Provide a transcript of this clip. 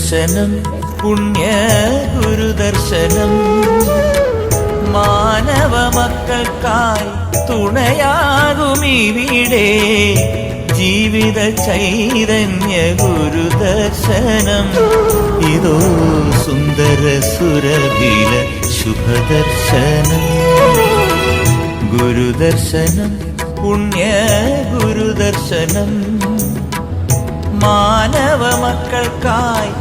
ഗുരുദർശനം പുണ്യ ഗുരുദർശനം മാനവ മക്കൾക്കായി തുണയാകുമിവിടെ ജീവിത ചൈതന്യ ഗുരുദർശനം ഇതോ സുന്ദര സുരഭില ശുഭദർശനം ഗുരുദർശനം പുണ്യ ഗുരുദർശനം മാനവ മക്കൾക്കായി